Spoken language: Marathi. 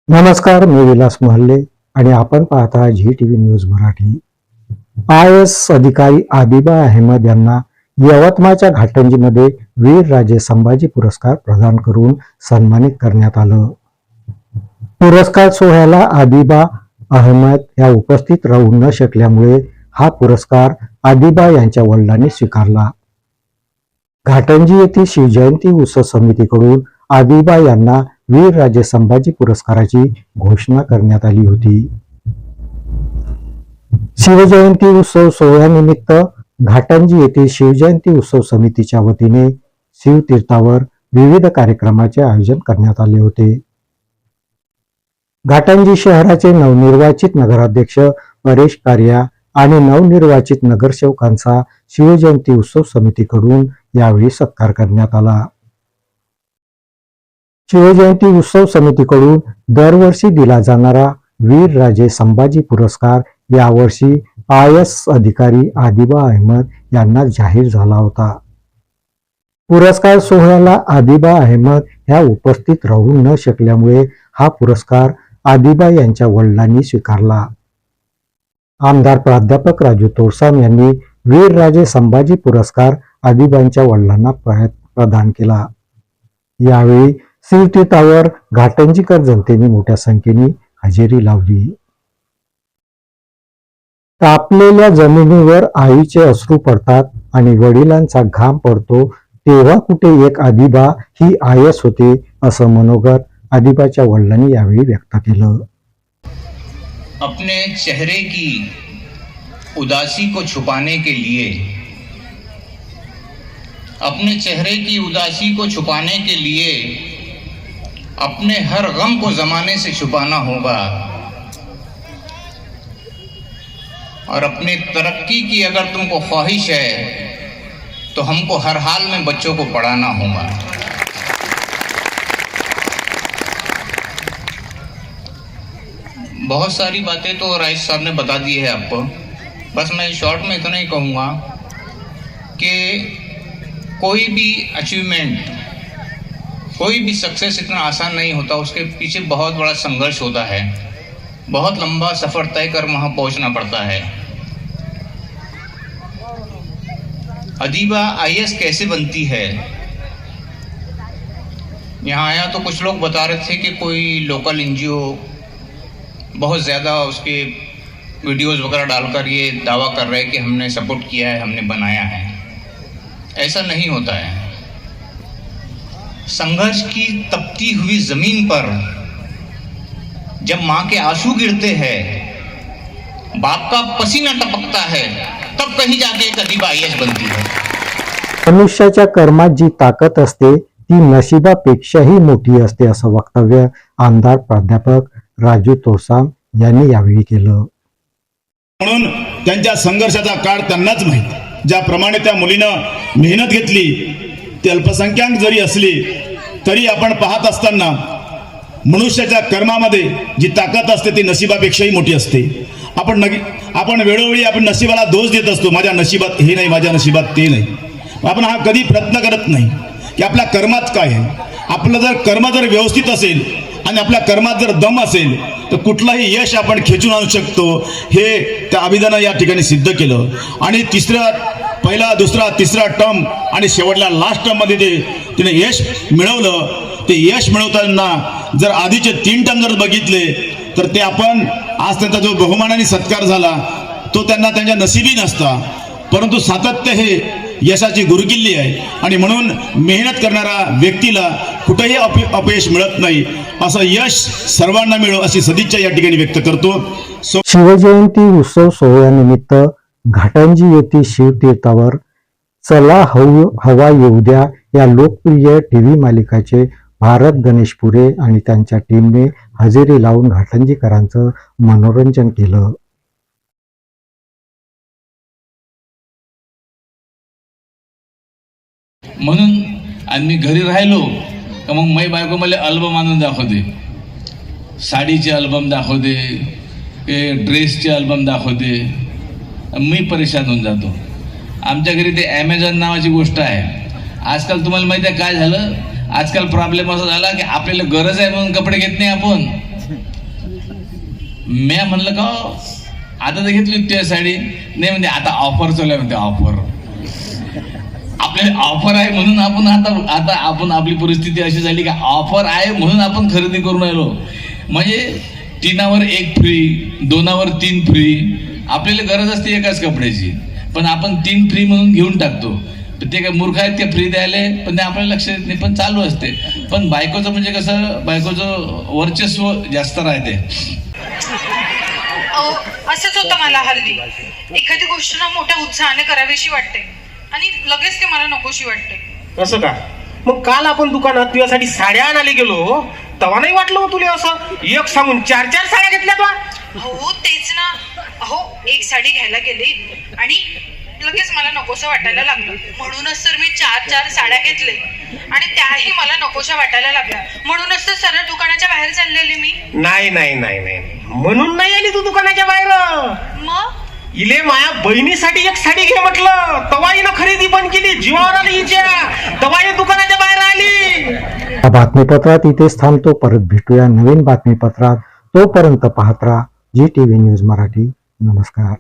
नमस्कार, मी विलास मोहल्ले आणि आपण पाहता Zee TV news Marathi. IAS अधिकारी आदिबा अहमद यांना यवतमाळच्या घाटंजीमध्ये वीरराजे संभाजी पुरस्कार प्रदान करून सन्मानित करण्यात आलं. पुरस्कार सोहळ्याला आदिबा अहमद या उपस्थित राहू न शकल्यामुळे हा पुरस्कार आदिबा यांच्या वडिलांनी स्वीकारला. घाटंजी येथील शिवजयंती उत्सव समितीकडून आदिबा यांना वीरराजे संभाजी पुरस्काराची घोषणा करण्यात आली होती. शिवजयंती उत्सव सोहळ्यानिमित्त घाटंजी येथील शिवजयंती उत्सव समितीच्या वतीने शिवतीर्थावर विविध कार्यक्रमाचे आयोजन करण्यात आले होते. घाटंजी शहराचे नवनिर्वाचित नगराध्यक्ष परेश कारिया आणि नवनिर्वाचित नगरसेवकांचा शिवजयंती उत्सव समितीकडून यावेळी सत्कार करण्यात आला. शिवजयंती उत्सव समितीकडून दरवर्षी दिला जाणारा वीरराजे संभाजी पुरस्कार यावर्षी IAS अधिकारी आदिबा अहमद यांना जाहीर झाला होता. पुरस्कार सोहळ्याला आदिबा अहमद ह्या उपस्थित राहू न शकल्यामुळे हा पुरस्कार आदिबा यांच्या वडिलांनी स्वीकारला. आमदार प्राध्यापक राजू तोरसाम यांनी वीरराजे संभाजी पुरस्कार आदिबांच्या वडिलांना प्रदान केला. यावेळी शिवतीर्थावर घाटंजीकर जनतेने मोठ्या संख्येने हजेरी लावली. तापलेल्या जमिनीवर आईचे अश्रू पडतात आणि वडिलांचा घाम पडतो तेव्हा कुठे एक आदिबा ही IAS होते, असं मनोगत आदिबाच्या वडिलांनी यावेळी व्यक्त केलं. अपने चेहरे की उदासी को छुपाने के लिए, अपने चेहरे की उदासी को छुपाने के लिए अपने हर गम को जमाने से छुपाना होगा और अपनी तरक्की की अगर तुमको ख्वाहिश है तो हमको हर हाल में बच्चों को पढ़ाना होगा. बहुत सारी बातें तो राइस साहब ने बता दी है आपको. बस मैं शॉर्ट में इतना ही कहूँगा कि कोई भी अचीवमेंट, कोई भी सक्सेस इतना आसान नहीं होता. उसके पीछे बहुत बड़ा संघर्ष होता है. बहुत लंबा सफ़र तय कर वहाँ पहुँचना पड़ता है. आदिबा IAS कैसे बनती है? यहाँ आया तो कुछ लोग बता रहे थे कि कोई लोकल NGO बहुत ज़्यादा उसके वीडियोस वगैरह डालकर ये दावा कर रहे हैं कि हमने सपोर्ट किया है, हमने बनाया है. ऐसा नहीं होता है. संघर्ष की तपती हुई जमीन पर जब माँ के आंसू गिरते हैं, बाप का पसीना टपकता है, तब कहीं जाके एक आदिबा IAS बनती है. मनुष्याच्या कर्मात जी ताकद असते ती नशिबापेक्षाही मोठी असते, असं वक्तव्य आमदार प्राध्यापक राजू तोरसाम यांनी यावेळी केलं. म्हणून त्यांच्या संघर्षाचा काळ त्यांनाच माहिती. ज्याप्रमाणे त्या मुलीनं मेहनत घेतली, ती अल्पसंख्याक जरी असली तरी आपण पाहत असताना मनुष्याच्या कर्मामध्ये जी ताकद असते ती नशिबापेक्षाही मोठी असते. आपण वेळोवेळी आपण नशिबाला दोष देत असतो, माझ्या नशिबात हे नाही, माझ्या नशिबात ते नाही. आपण हा कधी प्रयत्न करत नाही की आपल्या कर्मात काय आहे. आपलं जर कर्म जर व्यवस्थित असेल आणि आपल्या कर्मात जर दम असेल तर कुठलाही यश आपण खेचून आणू शकतो. हे त्या अभिधानं या ठिकाणी सिद्ध केलं. आणि पहिला दुसरा तिसरा टर्म आणि शेवटला लास्ट टर्म मध्ये तिने यश मिळवलं. ते यश मिळवताना जर आधीचे 3 टर्म जर बघितले तर ते आपण आज त्यांचा जो बहुमानाने सत्कार झाला तो त्यांना त्यांच्या नशिबी नसता, परंतु सातत्य हे यशाची गुरुकिल्ली आहे. आणि म्हणून मेहनत करणाऱ्या व्यक्तीला कुठेही अपयश मिळत नाही. असं यश सर्वांना मिळो अशी सदिच्छा या ठिकाणी व्यक्त करतो. शिवजयंती उत्सव सोहळ्यानिमित्त घाटंजी येथील शिवतीर्थावर चला हवा येऊ द्या या लोकप्रिय टीव्ही मालिकाचे भारत गणेशपुरे आणि त्यांच्या टीमने हजेरी लावून घाटंजीकरांचं मनोरंजन केलं. म्हणून आम्ही घरी राहिलो का मग मै बायको मला अल्बम आणून दाखवते, साडीचे अल्बम दाखवते, ड्रेसचे अल्बम दाखवते. मी परेशान होऊन जातो. आमच्या घरी ते ॲमेझॉन नावाची गोष्ट आहे. आजकाल तुम्हाला माहिती आहे काय झालं, आजकाल प्रॉब्लेम असा झाला की आपल्याला गरज आहे म्हणून कपडे घेत नाही आपण. मी म्हणलं का आता तर घेतली तुझ्या साडी, नाही म्हणते आता ऑफर चालू आहे म्हणते. ऑफर आपल्याला ऑफर आहे म्हणून आपण आता आपण आपली परिस्थिती अशी झाली की ऑफर आहे म्हणून आपण खरेदी करून राहिलो. म्हणजे 3वर 1 फ्री, 2वर 3 फ्री. आपल्याला गरज असते एकाच कपड्याची, पण आपण 3 फ्री म्हणून घेऊन टाकतो. ते काय मूर्ख आहेत का फ्री द्यायला, पण ते आपल्याला लक्ष देत नाही, पण चालू असते. पण बायकोचं म्हणजे कसं, बायकोचं वर्चस्व जास्त राहते. असंच होतं मला हल्ली. एखादी गोष्ट ना मोठ्या उत्साहाने करावीशी वाटते आणि लगेच ते मला नकोशी वाटते. असं का? मग काल आपण दुकानात तुझ्यासाठी साड्या आणायला गेलो, तेव्हा नाही वाटलं हो तुला असं एक सांगून 4 साड्या घेतल्या तुला? हो तेच ना. अहो एक साडी घ्यायला गेली आणि लगेच मला नकोसं वाटायला लागलं. म्हणूनच तर मी 4 साड्या घेतले आणि त्याही मला नकोशा वाटायला लागल्या. म्हणूनच तर सरळ दुकानाच्या बाहेर चाललेली मी. नाही नाही नाही नाही, म्हणून नाही आली तू दुकानाच्या बाहेर. मग इले माया बहिणीसाठी एक साडी घे म्हटलं, तवा हिनं खरेदी बंद केली. जीवावर आली हिच्या, तवा ही दुकानाच्या बाहेर आली. या बातमीपत्रात इथेच थांबतो. परत भेटूया नवीन बातमीपत्रात. तोपर्यंत पाहत राहा GTV न्यूज मराठी. नमस्कार.